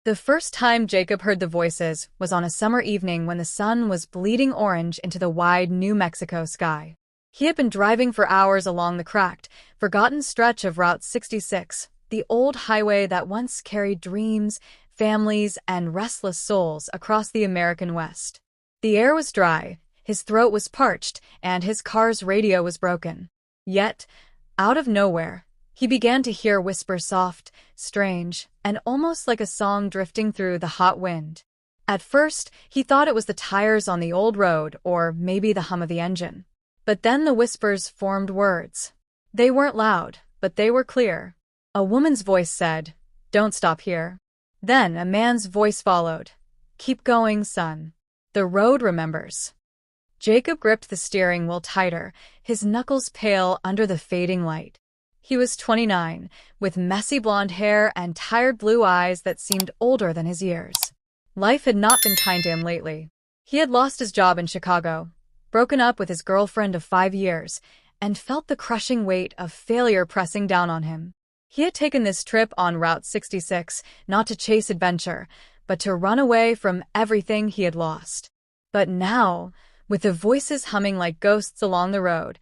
The first time Jacob heard the voices was on a summer evening when the sun was bleeding orange into the wide New Mexico sky. He had been driving for hours along the cracked, forgotten stretch of Route 66, the old highway that once carried dreams, families, and restless souls across the American West. The air was dry, his throat was parched, and his car's radio was broken. Yet, out of nowhere, he began to hear whispers soft, strange, and almost like a song drifting through the hot wind. At first, he thought it was the tires on the old road or maybe the hum of the engine. But then the whispers formed words. They weren't loud, but they were clear. A woman's voice said, "Don't stop here." Then a man's voice followed, "Keep going, son. The road remembers." Jacob gripped the steering wheel tighter, his knuckles pale under the fading light. He was 29, with messy blonde hair and tired blue eyes that seemed older than his years. Life had not been kind to him lately. He had lost his job in Chicago, broken up with his girlfriend of 5 years, and felt the crushing weight of failure pressing down on him. He had taken this trip on Route 66 not to chase adventure, but to run away from everything he had lost. But now, with the voices humming like ghosts along the road,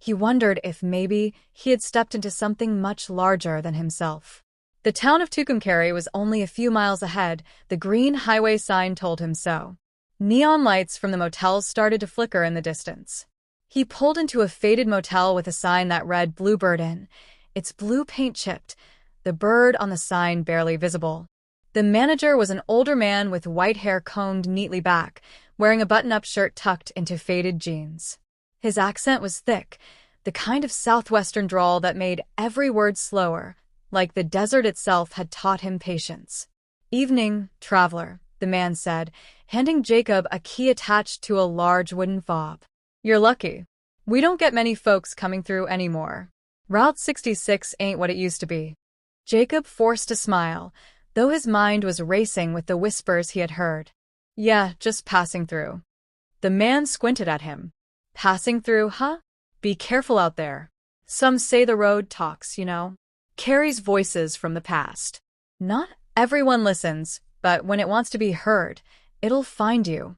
he wondered if maybe he had stepped into something much larger than himself. The town of Tucumcari was only a few miles ahead, the green highway sign told him so. Neon lights from the motels started to flicker in the distance. He pulled into a faded motel with a sign that read Bluebird Inn, its blue paint chipped, the bird on the sign barely visible. The manager was an older man with white hair combed neatly back, wearing a button-up shirt tucked into faded jeans. His accent was thick, the kind of southwestern drawl that made every word slower, like the desert itself had taught him patience. "Evening, traveler," the man said, handing Jacob a key attached to a large wooden fob. "You're lucky. We don't get many folks coming through anymore. Route 66 ain't what it used to be." Jacob forced a smile, though his mind was racing with the whispers he had heard. "Yeah, just passing through." The man squinted at him. "Passing through, huh? Be careful out there. Some say the road talks, you know. Carries voices from the past. Not everyone listens, but when it wants to be heard, it'll find you."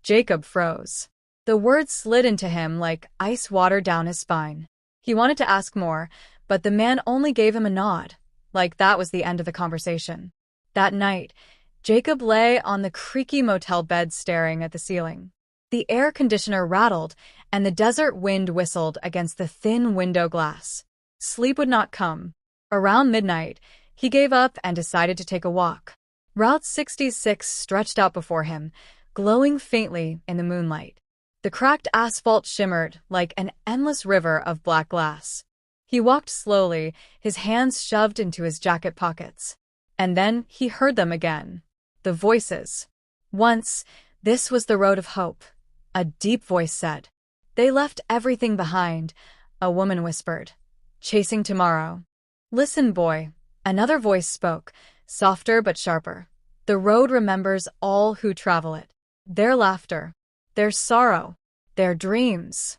Jacob froze. The words slid into him like ice water down his spine. He wanted to ask more, but the man only gave him a nod, like that was the end of the conversation. That night, Jacob lay on the creaky motel bed staring at the ceiling. The air conditioner rattled, and the desert wind whistled against the thin window glass. Sleep would not come. Around midnight, he gave up and decided to take a walk. Route 66 stretched out before him, glowing faintly in the moonlight. The cracked asphalt shimmered like an endless river of black glass. He walked slowly, his hands shoved into his jacket pockets. And then he heard them again. The voices. Once, this was the road of hope. A deep voice said. "They left everything behind," a woman whispered. "Chasing tomorrow." "Listen, boy," another voice spoke, softer but sharper. "The road remembers all who travel it. Their laughter, their sorrow, their dreams."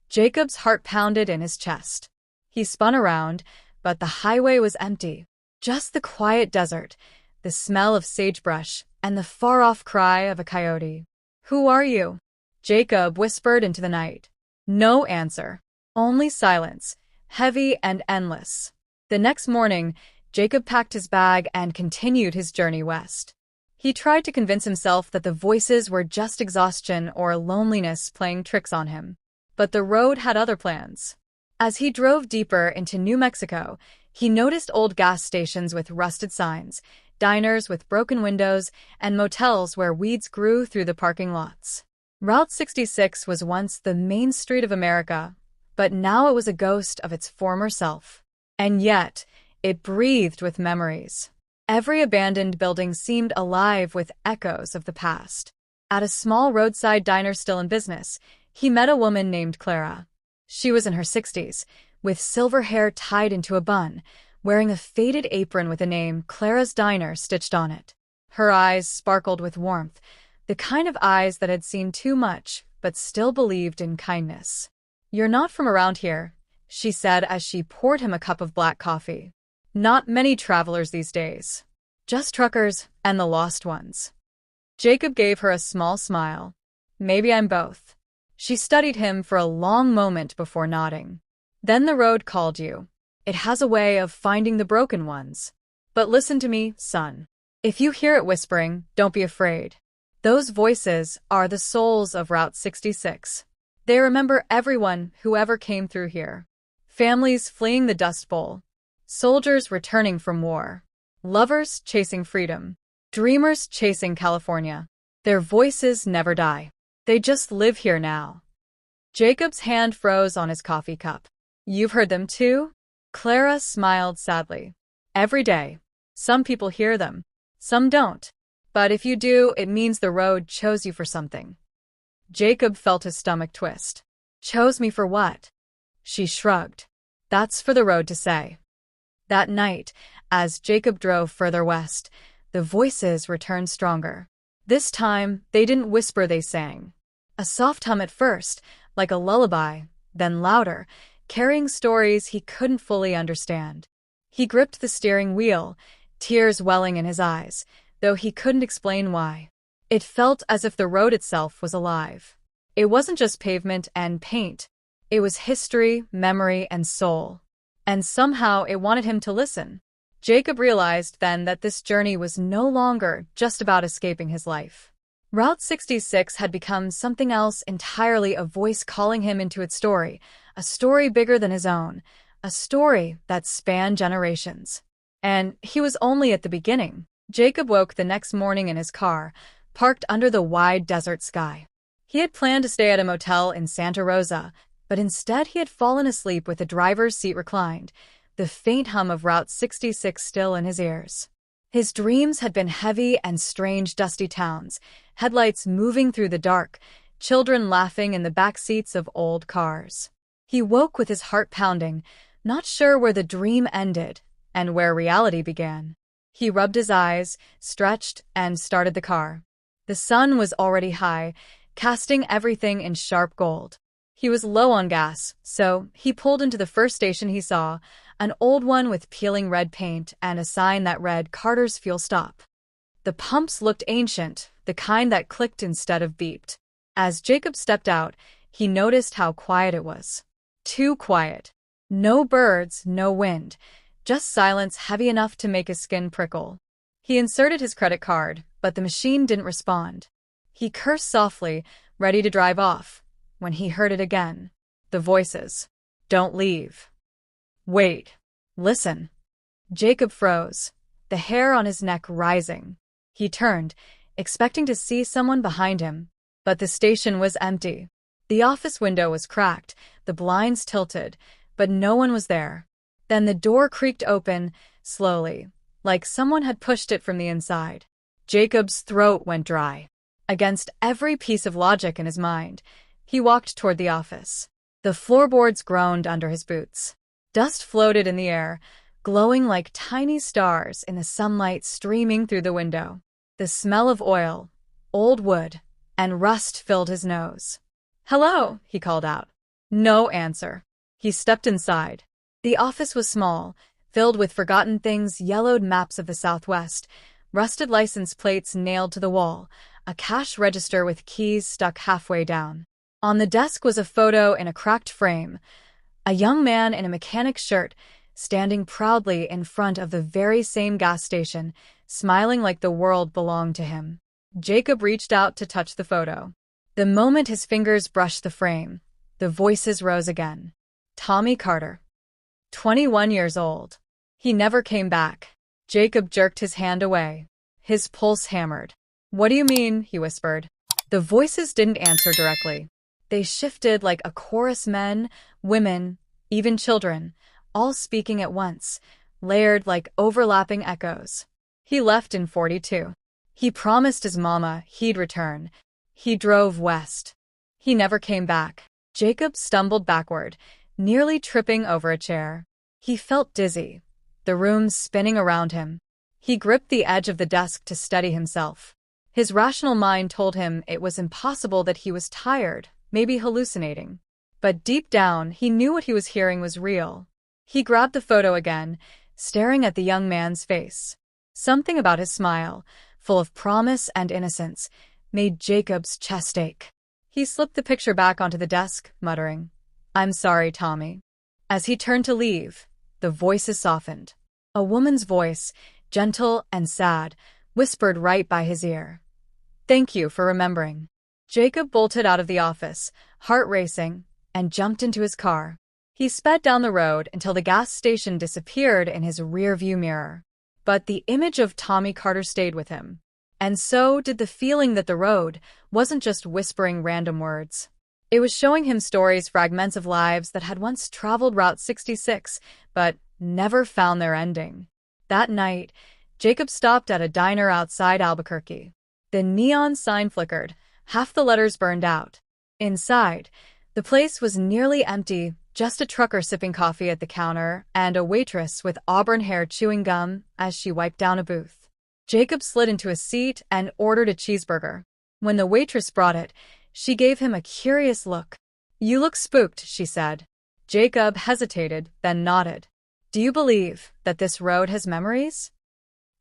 Jacob's heart pounded in his chest. He spun around, but the highway was empty. Just the quiet desert, the smell of sagebrush, and the far-off cry of a coyote. "Who are you?" Jacob whispered into the night. No answer. Only silence, heavy and endless. The next morning, Jacob packed his bag and continued his journey west. He tried to convince himself that the voices were just exhaustion or loneliness playing tricks on him. But the road had other plans. As he drove deeper into New Mexico, he noticed old gas stations with rusted signs, diners with broken windows, and motels where weeds grew through the parking lots. Route 66 was once the main street of America, but now it was a ghost of its former self. And yet, it breathed with memories. Every abandoned building seemed alive with echoes of the past. At a small roadside diner still in business, he met a woman named Clara. She was in her 60s, with silver hair tied into a bun, wearing a faded apron with the name Clara's Diner stitched on it. Her eyes sparkled with warmth, the kind of eyes that had seen too much but still believed in kindness. "You're not from around here," she said as she poured him a cup of black coffee. "Not many travelers these days." Just truckers and the lost ones. Jacob gave her a small smile. Maybe I'm both. She studied him for a long moment before nodding. Then the road called you. It has a way of finding the broken ones. But listen to me, son. If you hear it whispering, don't be afraid. Those voices are the souls of Route 66. They remember everyone who ever came through here. Families fleeing the Dust Bowl. Soldiers returning from war. Lovers chasing freedom. Dreamers chasing California. Their voices never die. They just live here now. Jacob's hand froze on his coffee cup. You've heard them too? Clara smiled sadly. Every day. Some people hear them. Some don't. But if you do, it means the road chose you for something. Jacob felt his stomach twist. Chose me for what? She shrugged. That's for the road to say. That night, as Jacob drove further west, the voices returned stronger. This time, they didn't whisper, they sang. A soft hum at first, like a lullaby, then louder, carrying stories he couldn't fully understand. He gripped the steering wheel, tears welling in his eyes, though he couldn't explain why. It felt as if the road itself was alive. It wasn't just pavement and paint. It was history, memory, and soul. And somehow it wanted him to listen. Jacob realized then that this journey was no longer just about escaping his life. Route 66 had become something else entirely, a voice calling him into its story, a story bigger than his own, a story that spanned generations. And he was only at the beginning. Jacob woke the next morning in his car, parked under the wide desert sky. He had planned to stay at a motel in Santa Rosa, but instead he had fallen asleep with the driver's seat reclined, the faint hum of Route 66 still in his ears. His dreams had been heavy and strange, dusty towns, headlights moving through the dark, children laughing in the back seats of old cars. He woke with his heart pounding, not sure where the dream ended and where reality began. He rubbed his eyes, stretched, and started the car. The sun was already high, casting everything in sharp gold. He was low on gas, so he pulled into the first station he saw, an old one with peeling red paint and a sign that read Carter's Fuel Stop. The pumps looked ancient, the kind that clicked instead of beeped. As Jacob stepped out, he noticed how quiet it was. Too quiet. No birds, no wind, just silence heavy enough to make his skin prickle. He inserted his credit card, but the machine didn't respond. He cursed softly, ready to drive off, when he heard it again. The voices. Don't leave. Wait. Listen. Jacob froze, the hair on his neck rising. He turned, expecting to see someone behind him, but the station was empty. The office window was cracked, the blinds tilted, but no one was there. Then the door creaked open, slowly, like someone had pushed it from the inside. Jacob's throat went dry. Against every piece of logic in his mind, he walked toward the office. The floorboards groaned under his boots. Dust floated in the air, glowing like tiny stars in the sunlight streaming through the window. The smell of oil, old wood, and rust filled his nose. "Hello," he called out. No answer. He stepped inside. The office was small, filled with forgotten things, yellowed maps of the Southwest, rusted license plates nailed to the wall, a cash register with keys stuck halfway down. On the desk was a photo in a cracked frame, a young man in a mechanic's shirt, standing proudly in front of the very same gas station, smiling like the world belonged to him. Jacob reached out to touch the photo. The moment his fingers brushed the frame, the voices rose again. Tommy Carter. 21 years old. He never came back. Jacob jerked his hand away. His pulse hammered. "What do you mean?" he whispered. The voices didn't answer directly. They shifted like a chorus, men, women, even children, all speaking at once, layered like overlapping echoes. He left in 42. He promised his mama he'd return. He drove west. He never came back. Jacob stumbled backward, nearly tripping over a chair. He felt dizzy, the room spinning around him. He gripped the edge of the desk to steady himself. His rational mind told him it was impossible, that he was tired, maybe hallucinating. But deep down, he knew what he was hearing was real. He grabbed the photo again, staring at the young man's face. Something about his smile, full of promise and innocence, made Jacob's chest ache. He slipped the picture back onto the desk, muttering, "I'm sorry, Tommy." As he turned to leave, the voices softened. A woman's voice, gentle and sad, whispered right by his ear. "Thank you for remembering." Jacob bolted out of the office, heart racing, and jumped into his car. He sped down the road until the gas station disappeared in his rearview mirror. But the image of Tommy Carter stayed with him. And so did the feeling that the road wasn't just whispering random words. It was showing him stories, fragments of lives that had once traveled Route 66, but never found their ending. That night, Jacob stopped at a diner outside Albuquerque. The neon sign flickered, half the letters burned out. Inside, the place was nearly empty, just a trucker sipping coffee at the counter and a waitress with auburn hair chewing gum as she wiped down a booth. Jacob slid into a seat and ordered a cheeseburger. When the waitress brought it, she gave him a curious look. "You look spooked," she said. Jacob hesitated, then nodded. "Do you believe that this road has memories?"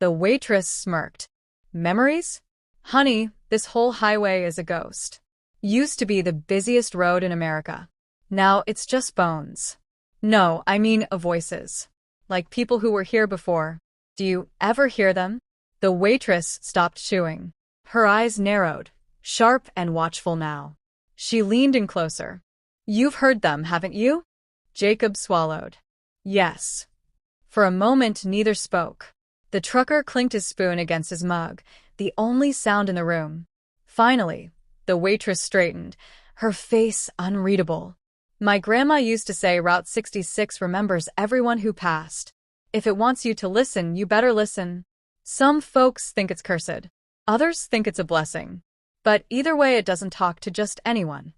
The waitress smirked. "Memories? Honey, this whole highway is a ghost. Used to be the busiest road in America. Now it's just bones. No, I mean voices. Like people who were here before. Do you ever hear them?" The waitress stopped chewing. Her eyes narrowed, sharp and watchful now. She leaned in closer. "You've heard them, haven't you?" Jacob swallowed. "Yes." For a moment, neither spoke. The trucker clinked his spoon against his mug, the only sound in the room. Finally, the waitress straightened, her face unreadable. "My grandma used to say Route 66 remembers everyone who passed. If it wants you to listen, you better listen. Some folks think it's cursed. Others think it's a blessing. But either way, it doesn't talk to just anyone."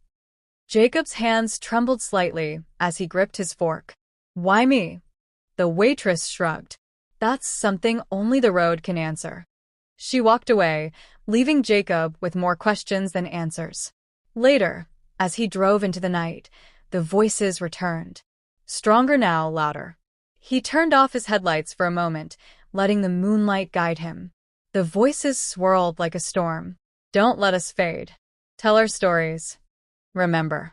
Jacob's hands trembled slightly as he gripped his fork. "Why me?" The waitress shrugged. "That's something only the road can answer." She walked away, leaving Jacob with more questions than answers. Later, as he drove into the night, the voices returned. Stronger now, louder. He turned off his headlights for a moment, letting the moonlight guide him. The voices swirled like a storm. "Don't let us fade. Tell our stories. Remember."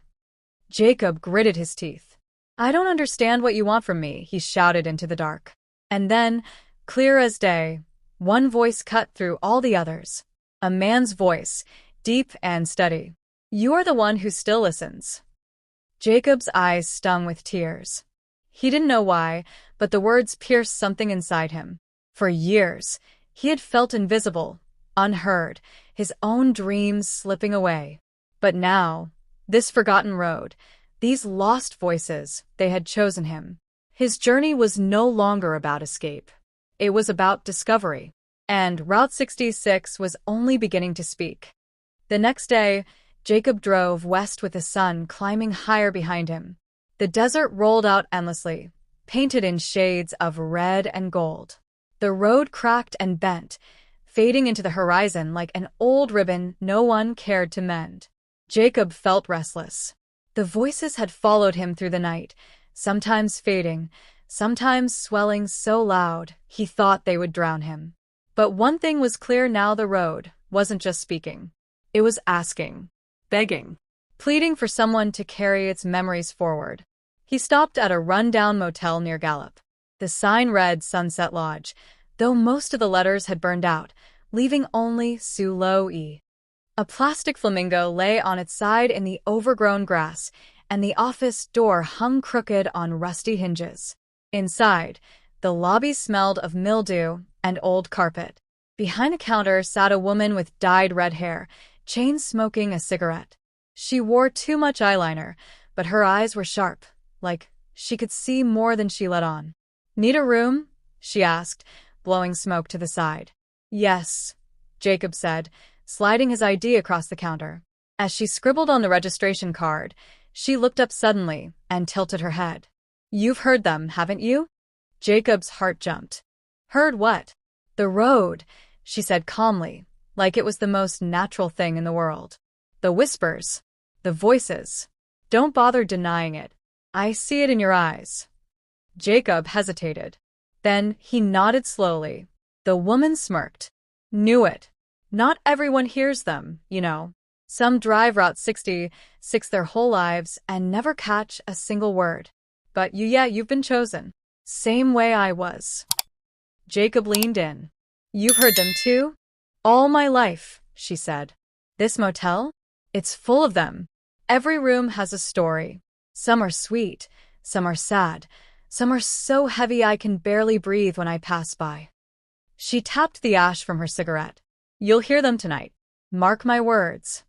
Jacob gritted his teeth. "I don't understand what you want from me," he shouted into the dark. And then, clear as day, one voice cut through all the others. A man's voice, deep and steady. "You are the one who still listens." Jacob's eyes stung with tears. He didn't know why, but the words pierced something inside him. For years, he had felt invisible, unheard, his own dreams slipping away. But now, this forgotten road, these lost voices, they had chosen him. His journey was no longer about escape. It was about discovery. And Route 66 was only beginning to speak. The next day, Jacob drove west with the sun climbing higher behind him. The desert rolled out endlessly, painted in shades of red and gold. The road cracked and bent, fading into the horizon like an old ribbon no one cared to mend. Jacob felt restless. The voices had followed him through the night, sometimes fading, sometimes swelling so loud he thought they would drown him. But one thing was clear now: the road wasn't just speaking. It was asking, begging, pleading for someone to carry its memories forward. He stopped at a run-down motel near Gallup. The sign read Sunset Lodge, though most of the letters had burned out, leaving only Sulo-e. A plastic flamingo lay on its side in the overgrown grass, and the office door hung crooked on rusty hinges. Inside, the lobby smelled of mildew and old carpet. Behind a counter sat a woman with dyed red hair, chain-smoking a cigarette. She wore too much eyeliner, but her eyes were sharp, like she could see more than she let on. "Need a room?" she asked, blowing smoke to the side. "Yes," Jacob said, sliding his ID across the counter. As she scribbled on the registration card, she looked up suddenly and tilted her head. "You've heard them, haven't you?" Jacob's heart jumped. "Heard what?" "The road," she said calmly, like it was the most natural thing in the world. "The whispers. The voices. Don't bother denying it. I see it in your eyes." Jacob hesitated. Then he nodded slowly. The woman smirked. Knew it. Not everyone hears them, you know. Some drive Route 66 their whole lives and never catch a single word. But you've been chosen. Same way I was. Jacob leaned in. You've heard them too? All my life, she said. This motel? It's full of them. Every room has a story. Some are sweet, some are sad, some are so heavy I can barely breathe when I pass by. She tapped the ash from her cigarette. You'll hear them tonight. Mark my words.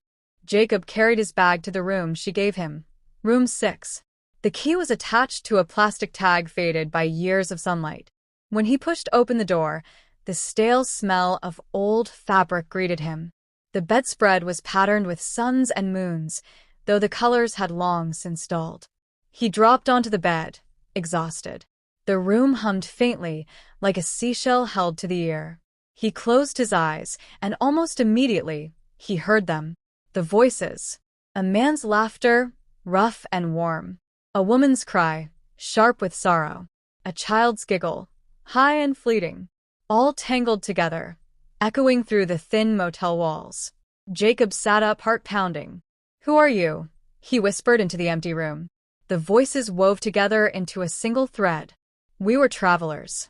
Jacob carried his bag to the room she gave him. Room 6. The key was attached to a plastic tag faded by years of sunlight. When he pushed open the door, the stale smell of old fabric greeted him. The bedspread was patterned with suns and moons, though the colors had long since dulled. He dropped onto the bed, exhausted. The room hummed faintly, like a seashell held to the ear. He closed his eyes, and almost immediately, he heard them. The voices. A man's laughter, rough and warm. A woman's cry, sharp with sorrow. A child's giggle, high and fleeting. All tangled together, echoing through the thin motel walls. Jacob sat up, heart pounding. Who are you? He whispered into the empty room. The voices wove together into a single thread. We were travelers.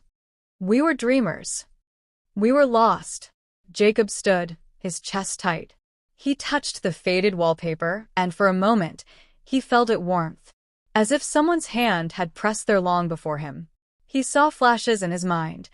We were dreamers. We were lost. Jacob stood, his chest tight. He touched the faded wallpaper, and for a moment, he felt its warmth, as if someone's hand had pressed there long before him. He saw flashes in his mind.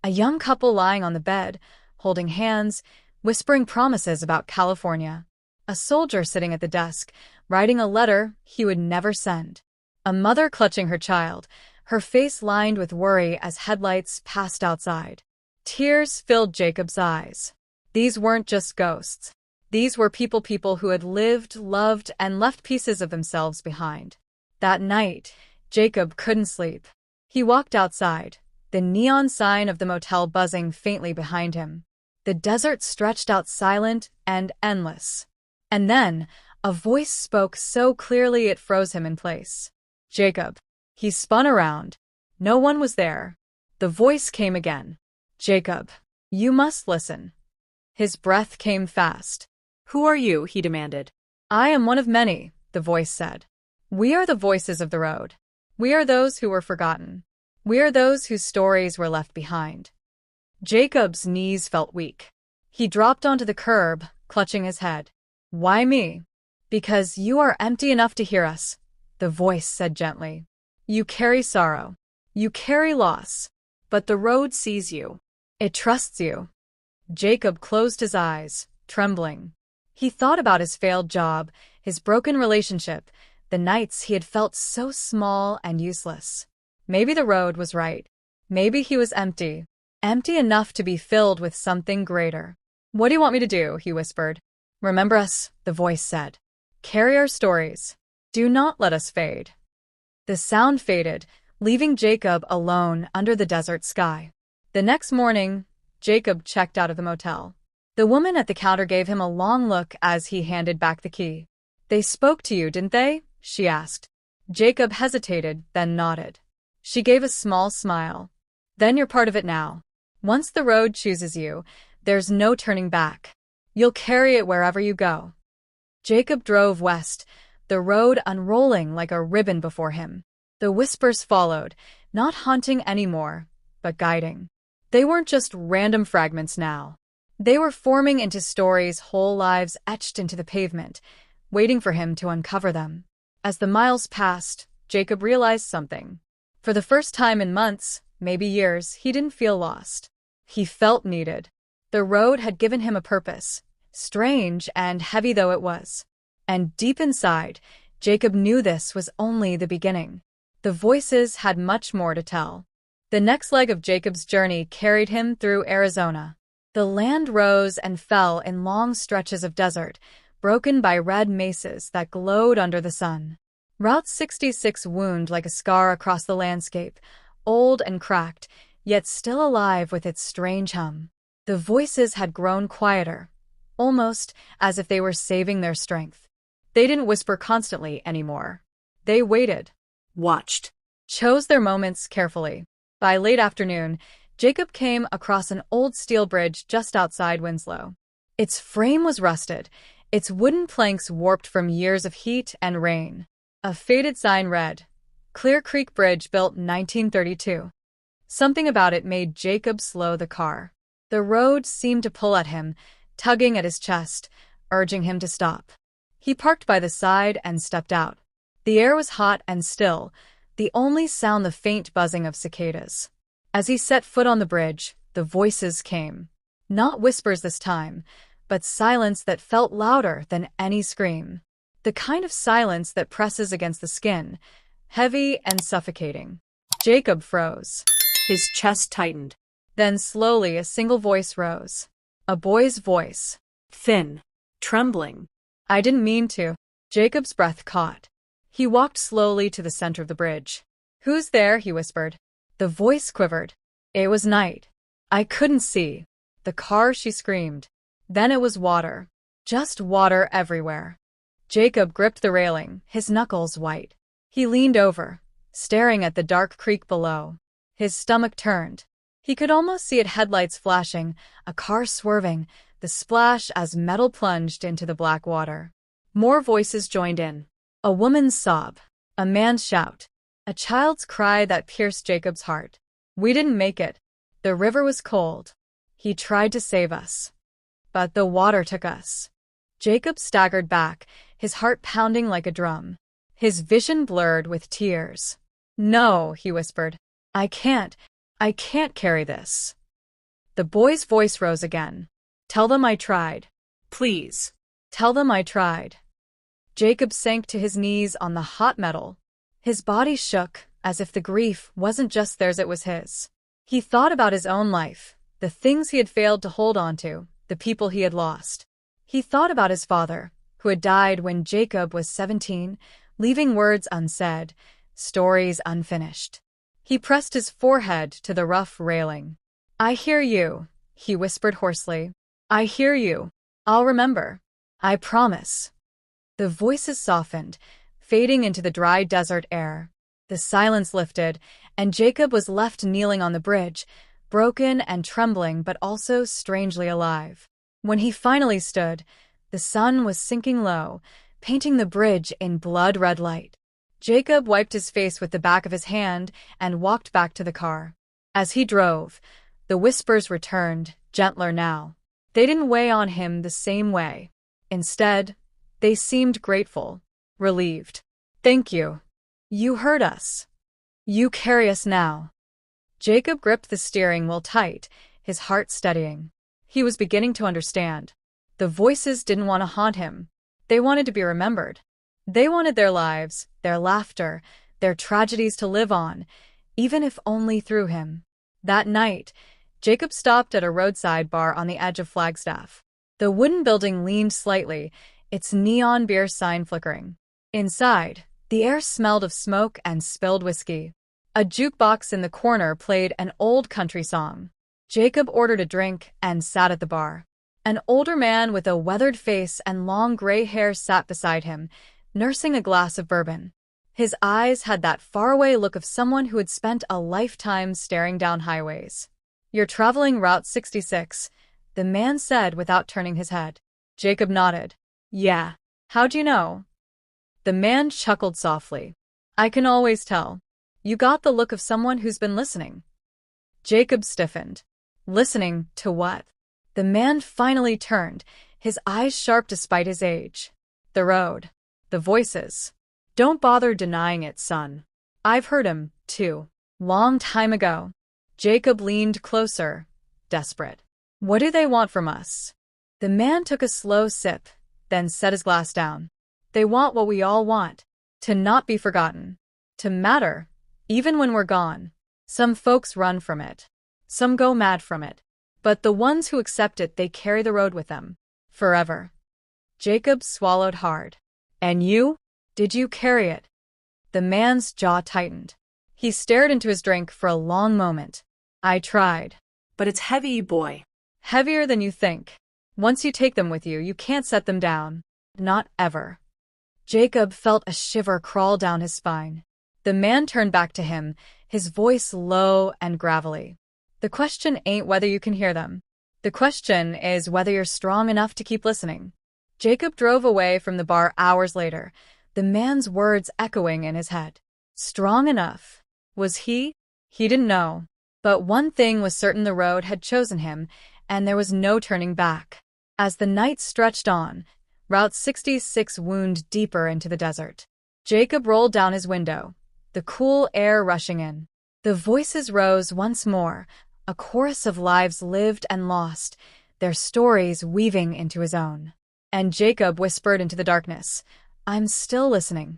A young couple lying on the bed, holding hands, whispering promises about California. A soldier sitting at the desk, writing a letter he would never send. A mother clutching her child, her face lined with worry as headlights passed outside. Tears filled Jacob's eyes. These weren't just ghosts. These were people who had lived, loved, and left pieces of themselves behind. That night, Jacob couldn't sleep. He walked outside, the neon sign of the motel buzzing faintly behind him. The desert stretched out silent and endless. And then, a voice spoke so clearly it froze him in place. Jacob. He spun around. No one was there. The voice came again. Jacob, you must listen. His breath came fast. Who are you? He demanded. I am one of many, the voice said. We are the voices of the road. We are those who were forgotten. We are those whose stories were left behind. Jacob's knees felt weak. He dropped onto the curb, clutching his head. Why me? Because you are empty enough to hear us, the voice said gently. You carry sorrow. You carry loss. But the road sees you. It trusts you. Jacob closed his eyes, trembling. He thought about his failed job, his broken relationship, the nights he had felt so small and useless. Maybe the road was right. Maybe he was empty. Empty enough to be filled with something greater. What do you want me to do? He whispered. Remember us, the voice said. Carry our stories. Do not let us fade. The sound faded, leaving Jacob alone under the desert sky. The next morning, Jacob checked out of the motel. The woman at the counter gave him a long look as he handed back the key. They spoke to you, didn't they? She asked. Jacob hesitated, then nodded. She gave a small smile. Then you're part of it now. Once the road chooses you, there's no turning back. You'll carry it wherever you go. Jacob drove west, the road unrolling like a ribbon before him. The whispers followed, not haunting anymore, but guiding. They weren't just random fragments now. They were forming into stories, whole lives etched into the pavement, waiting for him to uncover them. As the miles passed, Jacob realized something. For the first time in months, maybe years, he didn't feel lost. He felt needed. The road had given him a purpose, strange and heavy though it was. And deep inside, Jacob knew this was only the beginning. The voices had much more to tell. The next leg of Jacob's journey carried him through Arizona. The land rose and fell in long stretches of desert, broken by red mesas that glowed under the sun. Route 66 wound like a scar across the landscape, old and cracked, yet still alive with its strange hum. The voices had grown quieter, almost as if they were saving their strength. They didn't whisper constantly anymore. They waited, watched, chose their moments carefully. By late afternoon, Jacob came across an old steel bridge just outside Winslow. Its frame was rusted, its wooden planks warped from years of heat and rain. A faded sign read, "Clear Creek Bridge built 1932. Something about it made Jacob slow the car. The road seemed to pull at him, tugging at his chest, urging him to stop. He parked by the side and stepped out. The air was hot and still, the only sound the faint buzzing of cicadas. As he set foot on the bridge, the voices came. Not whispers this time, but silence that felt louder than any scream. The kind of silence that presses against the skin, heavy and suffocating. Jacob froze. His chest tightened. Then slowly a single voice rose. A boy's voice. Thin. Trembling. I didn't mean to. Jacob's breath caught. He walked slowly to the center of the bridge. "Who's there?" he whispered. The voice quivered. It was night. I couldn't see. The car, she screamed. Then it was water. Just water everywhere. Jacob gripped the railing, his knuckles white. He leaned over, staring at the dark creek below. His stomach turned. He could almost see it, headlights flashing, a car swerving, the splash as metal plunged into the black water. More voices joined in. A woman's sob. A man's shout. A child's cry that pierced Jacob's heart. We didn't make it. The river was cold. He tried to save us. But the water took us. Jacob staggered back, his heart pounding like a drum. His vision blurred with tears. "No," he whispered. I can't carry this." The boy's voice rose again. "Tell them I tried. Please. Tell them I tried." Jacob sank to his knees on the hot metal. His body shook, as if the grief wasn't just theirs, it was his. He thought about his own life, the things he had failed to hold on to, the people he had lost. He thought about his father, who had died when Jacob was 17, leaving words unsaid, stories unfinished. He pressed his forehead to the rough railing. "I hear you," he whispered hoarsely. "I hear you. I'll remember. I promise." The voices softened, fading into the dry desert air. The silence lifted, and Jacob was left kneeling on the bridge, broken and trembling but also strangely alive. When he finally stood, the sun was sinking low, painting the bridge in blood-red light. Jacob wiped his face with the back of his hand and walked back to the car. As he drove, the whispers returned, gentler now. They didn't weigh on him the same way. Instead, they seemed grateful, relieved. "Thank you. You heard us. You carry us now." Jacob gripped the steering wheel tight, his heart steadying. He was beginning to understand. The voices didn't want to haunt him. They wanted to be remembered. They wanted their lives, their laughter, their tragedies to live on, even if only through him. That night, Jacob stopped at a roadside bar on the edge of Flagstaff. The wooden building leaned slightly, its neon beer sign flickering. Inside, the air smelled of smoke and spilled whiskey. A jukebox in the corner played an old country song. Jacob ordered a drink and sat at the bar. An older man with a weathered face and long gray hair sat beside him, nursing a glass of bourbon. His eyes had that faraway look of someone who had spent a lifetime staring down highways. "You're traveling Route 66, the man said without turning his head. Jacob nodded. "Yeah. How'd you know?" The man chuckled softly. "I can always tell. You got the look of someone who's been listening." Jacob stiffened. Listening to what? The man finally turned, his eyes sharp despite his age. "The road. The voices. Don't bother denying it, son. I've heard 'em, too. Long time ago." Jacob leaned closer, desperate. "What do they want from us?" The man took a slow sip, then set his glass down. "They want what we all want. To not be forgotten. To matter, even when we're gone. Some folks run from it. Some go mad from it. But the ones who accept it, they carry the road with them. Forever." Jacob swallowed hard. "And you? Did you carry it?" The man's jaw tightened. He stared into his drink for a long moment. "I tried." "But it's heavy, boy." "Heavier than you think. Once you take them with you, you can't set them down. Not ever." Jacob felt a shiver crawl down his spine. The man turned back to him, his voice low and gravelly. The question ain't whether you can hear them. The question is whether you're strong enough to keep listening. Jacob drove away from the bar hours later, the man's words echoing in his head. Strong enough. Was he? He didn't know. But one thing was certain: the road had chosen him, and there was no turning back. As the night stretched on, Route 66 wound deeper into the desert. Jacob rolled down his window, the cool air rushing in. The voices rose once more, a chorus of lives lived and lost, their stories weaving into his own. And Jacob whispered into the darkness, "I'm still listening."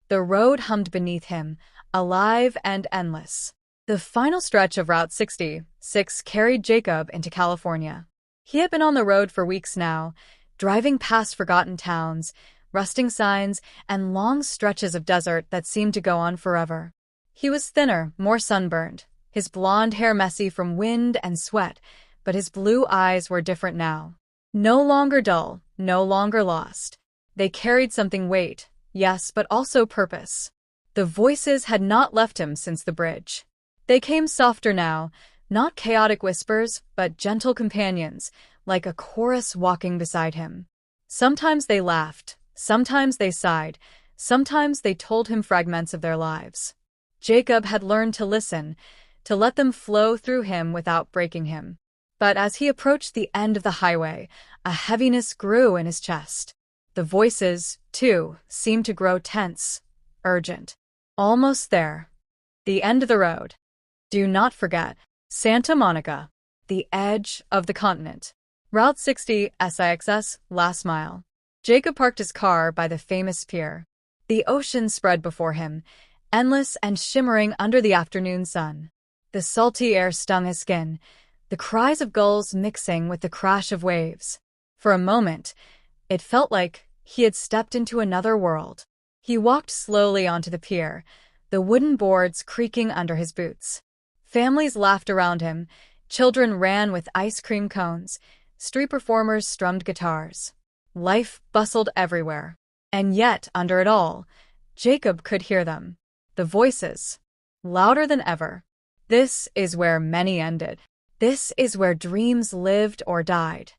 The road hummed beneath him, alive and endless. The final stretch of Route 66 carried Jacob into California. He had been on the road for weeks now, driving past forgotten towns, rusting signs, and long stretches of desert that seemed to go on forever. He was thinner, more sunburned, his blonde hair messy from wind and sweat, but his blue eyes were different now. No longer dull, no longer lost. They carried something: weight, yes, but also purpose. The voices had not left him since the bridge. They came softer now, not chaotic whispers, but gentle companions, like a chorus walking beside him. Sometimes they laughed, sometimes they sighed, sometimes they told him fragments of their lives. Jacob had learned to listen, to let them flow through him without breaking him. But as he approached the end of the highway, a heaviness grew in his chest. The voices, too, seemed to grow tense, urgent. Almost there. The end of the road. Do not forget. Santa Monica. The edge of the continent. Route 66, last mile. Jacob parked his car by the famous pier. The ocean spread before him, endless and shimmering under the afternoon sun. The salty air stung his skin, the cries of gulls mixing with the crash of waves. For a moment, it felt like he had stepped into another world. He walked slowly onto the pier, the wooden boards creaking under his boots. Families laughed around him, children ran with ice cream cones, street performers strummed guitars. Life bustled everywhere. And yet, under it all, Jacob could hear them. The voices, louder than ever. This is where many ended. This is where dreams lived or died.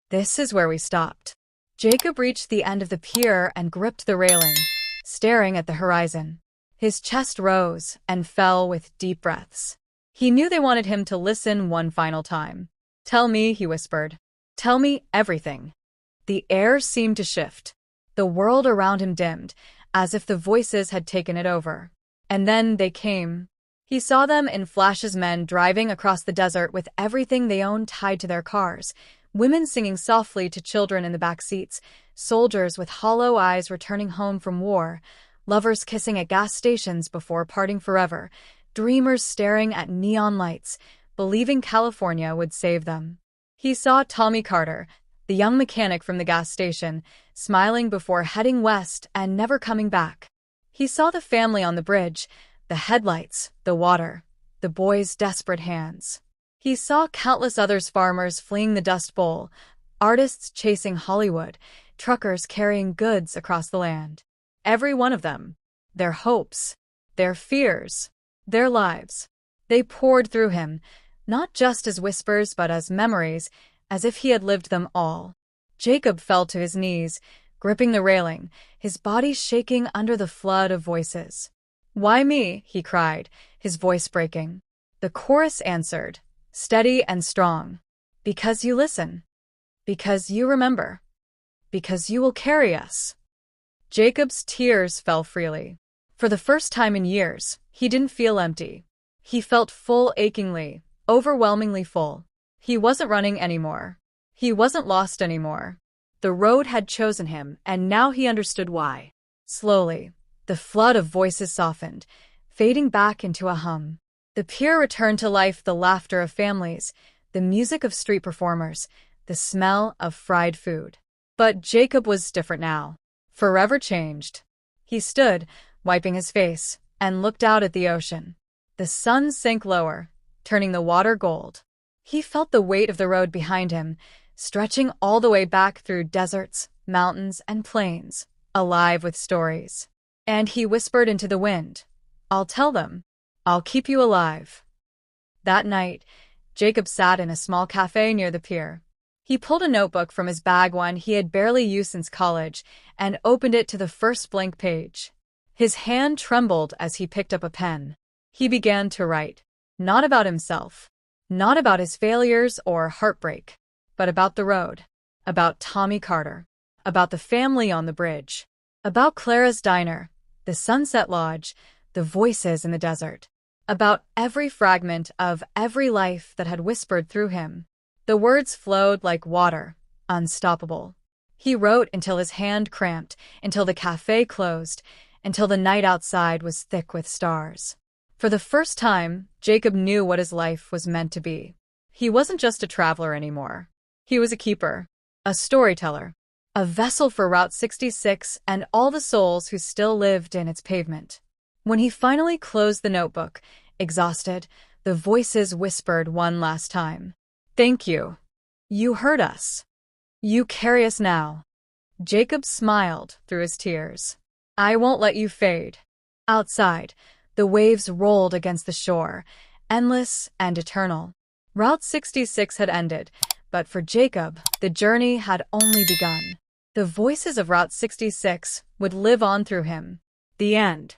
This is where we stopped. Jacob reached the end of the pier and gripped the railing, staring at the horizon. His chest rose and fell with deep breaths. He knew they wanted him to listen one final time. "Tell me," he whispered. "Tell me everything." The air seemed to shift. The world around him dimmed, as if the voices had taken it over. And then they came. He saw them in flashes: men driving across the desert with everything they owned tied to their cars, women singing softly to children in the back seats, soldiers with hollow eyes returning home from war, lovers kissing at gas stations before parting forever, dreamers staring at neon lights, believing California would save them. He saw Tommy Carter, the young mechanic from the gas station, smiling before heading west and never coming back. He saw the family on the bridge, the headlights, the water, the boys' desperate hands. He saw countless others: farmers fleeing the Dust Bowl, artists chasing Hollywood, truckers carrying goods across the land. Every one of them. Their hopes, their fears, their lives. They poured through him, not just as whispers but as memories, as if he had lived them all. Jacob fell to his knees, gripping the railing, his body shaking under the flood of voices. "Why me?" he cried, his voice breaking. The chorus answered, steady and strong. "Because you listen. Because you remember. Because you will carry us." Jacob's tears fell freely. For the first time in years, he didn't feel empty. He felt full, achingly, overwhelmingly full. He wasn't running anymore. He wasn't lost anymore. The road had chosen him, and now he understood why. Slowly, the flood of voices softened, fading back into a hum. The pier returned to life: the laughter of families, the music of street performers, the smell of fried food. But Jacob was different now. Forever changed. He stood, wiping his face, and looked out at the ocean. The sun sank lower, turning the water gold. He felt the weight of the road behind him, stretching all the way back through deserts, mountains, and plains, alive with stories. And he whispered into the wind, "I'll tell them. I'll keep you alive." That night, Jacob sat in a small cafe near the pier. He pulled a notebook from his bag, one he had barely used since college, and opened it to the first blank page. His hand trembled as he picked up a pen. He began to write. Not about himself. Not about his failures or heartbreak. But about the road. About Tommy Carter. About the family on the bridge. About Clara's diner. The Sunset Lodge. The voices in the desert. About every fragment of every life that had whispered through him. The words flowed like water, unstoppable. He wrote until his hand cramped, until the cafe closed, until the night outside was thick with stars. For the first time, Jacob knew what his life was meant to be. He wasn't just a traveler anymore. He was a keeper, a storyteller, a vessel for Route 66 and all the souls who still lived in its pavement. When he finally closed the notebook, exhausted, the voices whispered one last time. Thank you. You heard us. You carry us now. Jacob smiled through his tears. I won't let you fade. Outside, the waves rolled against the shore, endless and eternal. Route 66 had ended, but for Jacob, the journey had only begun. The voices of Route 66 would live on through him. The end.